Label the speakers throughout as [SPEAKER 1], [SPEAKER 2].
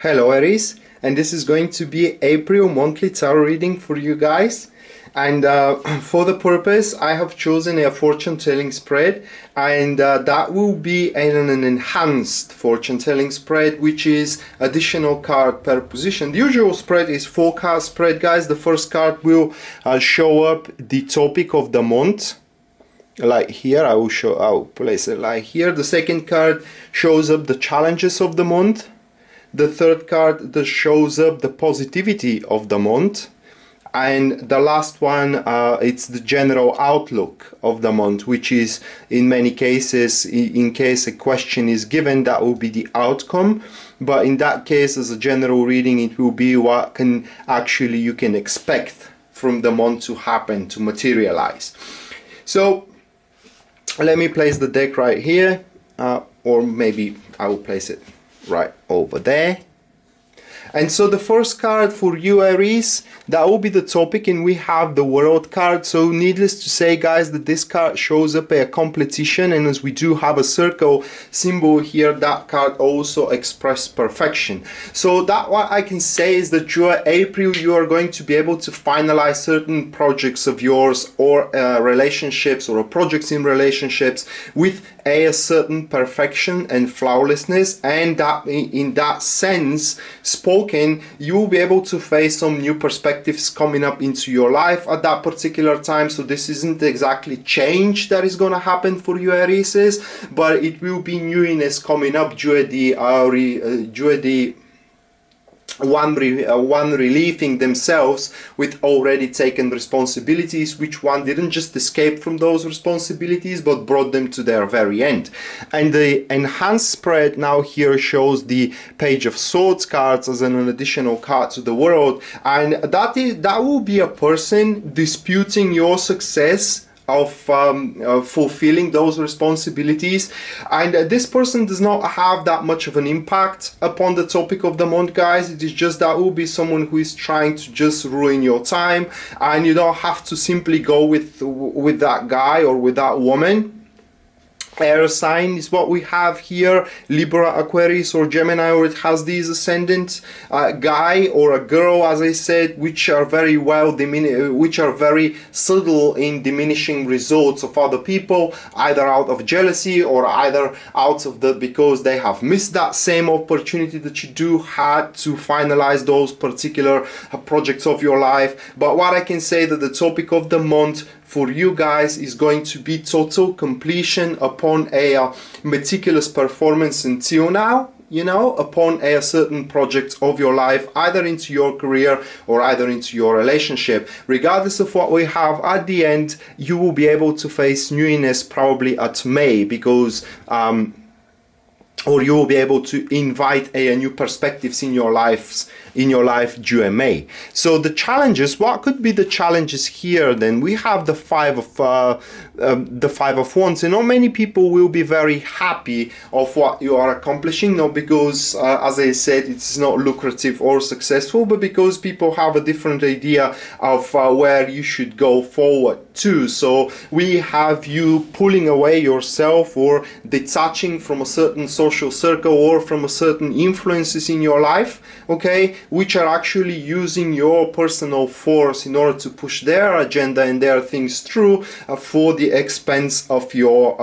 [SPEAKER 1] Hello Aries, and this is going to be April monthly tarot reading for you guys. And for the purpose, I have chosen a fortune telling spread, and that will be an enhanced fortune telling spread, which is additional card per position. The usual spread is 4-card spread, guys. The first card will show up the topic of the month, like here. I'll place it like here. The second card shows up the challenges of the month. The third card that shows up the positivity of the month, and the last one it's the general outlook of the month, which is in many cases, in case a question is given, that will be the outcome, but in that case, as a general reading, it will be what you can expect from the month to happen, to materialize. So let me place the deck right here, or maybe I will place it right over there. And so the first card for you, Aries, that will be the topic, and we have the World card. So needless to say, guys, that this card shows up a competition, and as we do have a circle symbol here, that card also expresses perfection. So that what I can say is that you are April, you are going to be able to finalize certain projects of yours, or relationships, or projects in relationships with a certain perfection and flawlessness, and that in that sense spoken, you will be able to face some new perspectives coming up into your life at that particular time. So this isn't exactly change that is going to happen for you, Aries, but it will be newness coming up due to the one relieving themselves with already taken responsibilities, which one didn't just escape from those responsibilities but brought them to their very end. And the enhanced spread now here shows the Page of Swords cards as an additional card to the World, and that will be a person disputing your success of fulfilling those responsibilities, and this person does not have that much of an impact upon the topic of the month, guys. It is just that will be someone who is trying to just ruin your time, and you don't have to simply go with that guy or with that woman. Air sign is what we have here, Libra, Aquarius, or Gemini, or it has these ascendant guy or a girl, as I said, which are very very subtle in diminishing results of other people, either out of jealousy or either out of because they have missed that same opportunity that you do had to finalize those particular projects of your life. But what I can say that the topic of the month for you guys is going to be total completion upon a meticulous performance until now, you know, upon a certain project of your life, either into your career or either into your relationship. Regardless of what we have at the end, you will be able to face newness probably at May, because or you will be able to invite a new perspectives in your life due May. So the challenges, what could be the challenges here? Then we have the Five of Wands, and not many people will be very happy of what you are accomplishing, not because as I said, it's not lucrative or successful, but because people have a different idea of where you should go forward to. So we have you pulling away yourself or detaching from a certain social circle or from a certain influences in your life, okay, which are actually using your personal force in order to push their agenda and their things through for the expense of your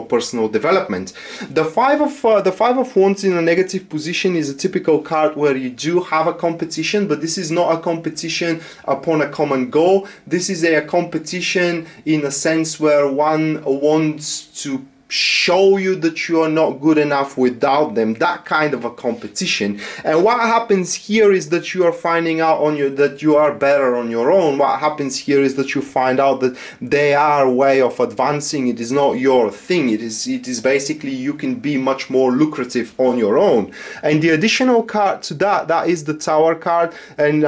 [SPEAKER 1] personal development. The Five of Wands in a negative position is a typical card where you do have a competition, but this is not a competition upon a common goal. This is a competition in a sense where one wants to show you that you are not good enough without them, that kind of a competition. And what happens here is that you are finding out that you are better on your own. What happens here is that you find out that they are a way of advancing. It is not your thing. It is basically you can be much more lucrative on your own. And the additional card to that is the Tower card, and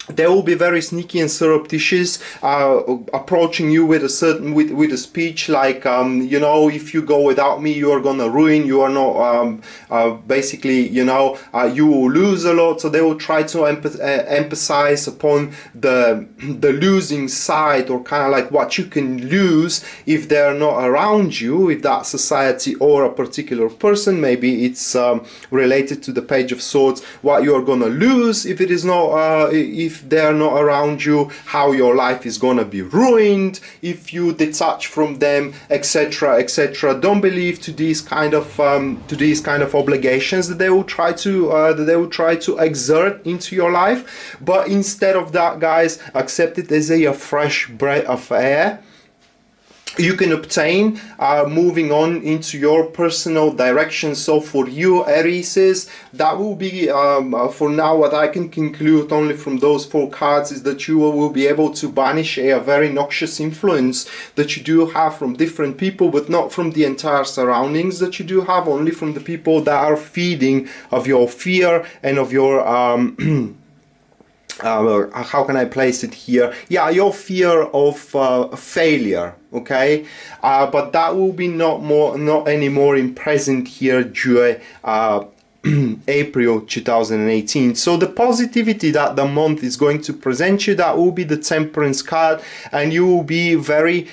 [SPEAKER 1] they will be very sneaky and surreptitious, approaching you with a certain with a speech like, you know, if you go without me, you are gonna ruin. You are not basically, you know, you will lose a lot. So they will try to emphasize upon the losing side, or kind of like what you can lose if they're not around you, if that society or a particular person. Maybe it's related to the Page of Swords, what you are gonna lose if it is not if they're not around you, how your life is gonna be ruined if you detach from them, etc., etc. Don't believe to these kind of obligations that they will try to exert into your life, but instead of that, guys, accept it as a fresh breath of air you can obtain moving on into your personal direction. So for you, Aries, that will be for now what I can conclude only from those 4 cards is that you will be able to banish a very noxious influence that you do have from different people, but not from the entire surroundings that you do have, only from the people that are feeding of your fear and of your how can I place it here? Yeah, your fear of failure. Okay, but that will be not anymore in present here during April 2018. So the positivity that the month is going to present you, that will be the Temperance card, and you will be very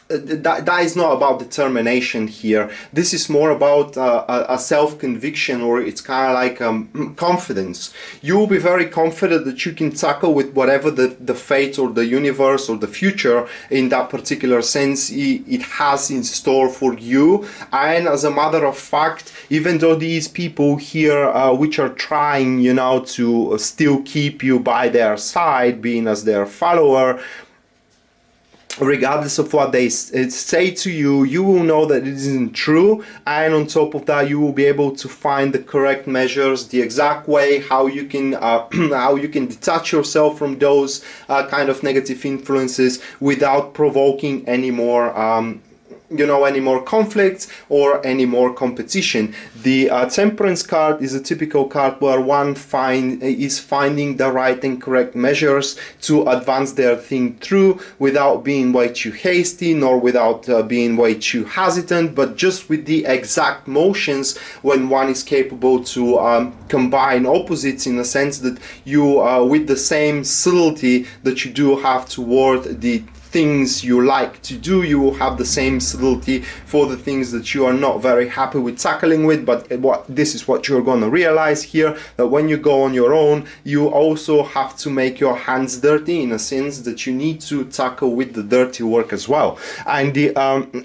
[SPEAKER 1] that is not about determination here. This is more about a self-conviction, or it's kind of like confidence. You will be very confident that you can tackle with whatever the fate or the universe or the future in that particular sense it has in store for you. And as a matter of fact, even though these people here which are trying, you know, to still keep you by their side, being as their follower, regardless of what they say to you, you will know that it isn't true, and on top of that you will be able to find the correct measures, the exact way how you can how you can detach yourself from those kind of negative influences without provoking any more you know, any more conflicts or any more competition. The Temperance card is a typical card where one is finding the right and correct measures to advance their thing through without being way too hasty, nor without being way too hesitant, but just with the exact motions when one is capable to combine opposites, in the sense that you with the same subtlety that you do have toward the things you like to do, you will have the same subtlety for the things that you are not very happy with tackling with. But this is what you're going to realize here, that when you go on your own, you also have to make your hands dirty, in a sense that you need to tackle with the dirty work as well. And the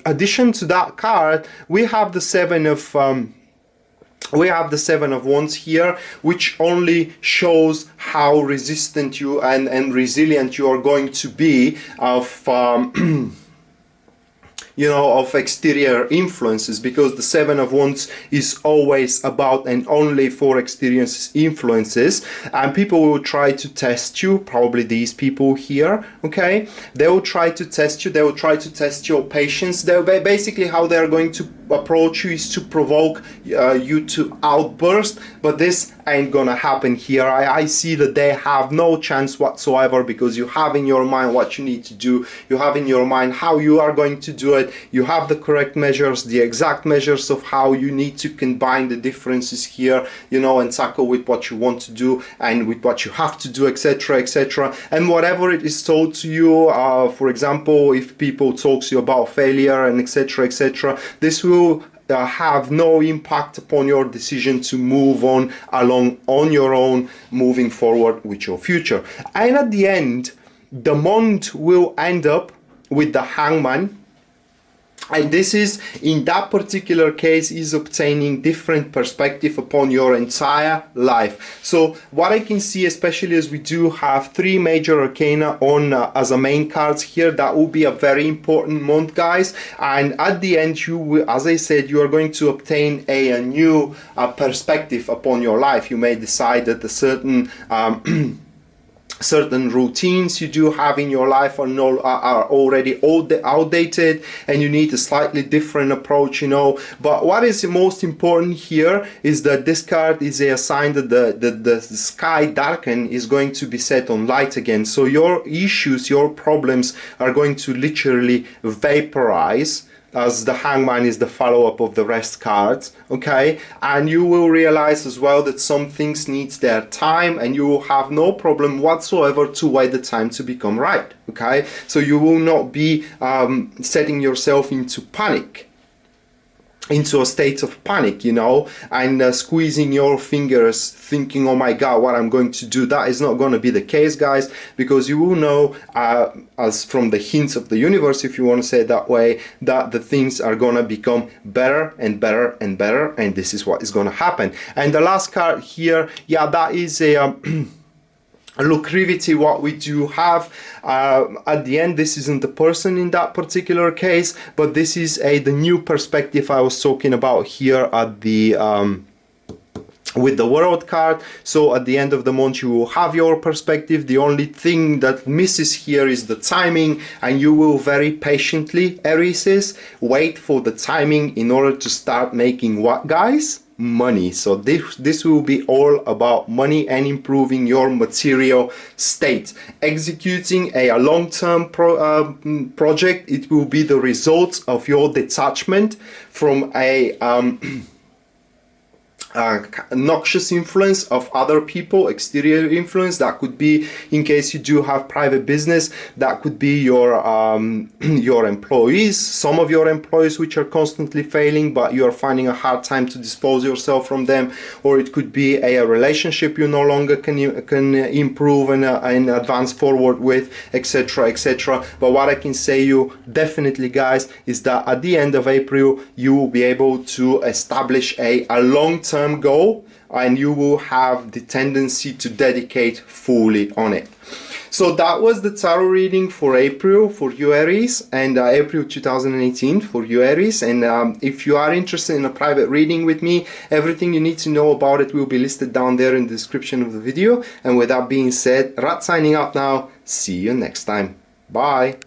[SPEAKER 1] addition to that card, we have the Seven of Wands here, which only shows how resistant you and resilient you are going to be of you know, of exterior influences, because the Seven of Wands is always about and only for exterior influences, and people will try to test you, probably these people here, okay? They will try to test you, they will try to test your patience. They'll basically, how they're going to approach you is to provoke you to outburst, but this ain't gonna happen here. I see that they have no chance whatsoever, because you have in your mind what you need to do, you have in your mind how you are going to do it, you have the correct measures, the exact measures of how you need to combine the differences here, you know, and tackle with what you want to do and with what you have to do, etc., etc. And whatever it is told to you, for example, if people talk to you about failure and etc., etc., this will have no impact upon your decision to move on along on your own, moving forward with your future. And at the end, the month will end up with the Hangman, and this is, in that particular case, is obtaining different perspective upon your entire life. So what I can see, especially as we do have 3 major arcana on as a main cards here, that will be a very important month, guys. And at the end, you will, as I said, you are going to obtain a new perspective upon your life. You may decide that a certain certain routines you do have in your life are already outdated, and you need a slightly different approach, you know. But what is most important here is that this card is a sign that the sky darken is going to be set on light again. So your issues, your problems are going to literally vaporize, as the Hangman is the follow-up of the rest cards, okay? And you will realize as well that some things need their time, and you will have no problem whatsoever to wait the time to become right, okay? So you will not be setting yourself into panic, into a state of panic, you know, and squeezing your fingers thinking, oh my god, what I'm going to do. That is not going to be the case, guys, because you will know, as from the hints of the universe, if you want to say it that way, that the things are going to become better and better and better, and this is what is going to happen. And the last card here, yeah, that is a lucrativity. What we do have at the end, this isn't the person in that particular case, but this is the new perspective I was talking about here at the with the World card. So at the end of the month you will have your perspective. The only thing that misses here is the timing, and you will very patiently, Aries, wait for the timing in order to start making what, guys? Money. So this will be all about money and improving your material state. Executing a long-term project, it will be the result of your detachment from a noxious influence of other people, exterior influence. That could be, in case you do have private business, that could be your employees, some of your employees which are constantly failing, but you are finding a hard time to dispose yourself from them. Or it could be a relationship you no longer can improve and advance forward with, etc, etc. But what I can say you definitely, guys, is that at the end of April you will be able to establish a long-term goal, and you will have the tendency to dedicate fully on it. So that was the tarot reading for April for you, Aries, and April 2018 for you, Aries. And if you are interested in a private reading with me, everything you need to know about it will be listed down there in the description of the video. And with that being said, Rad signing out now. See you next time. Bye.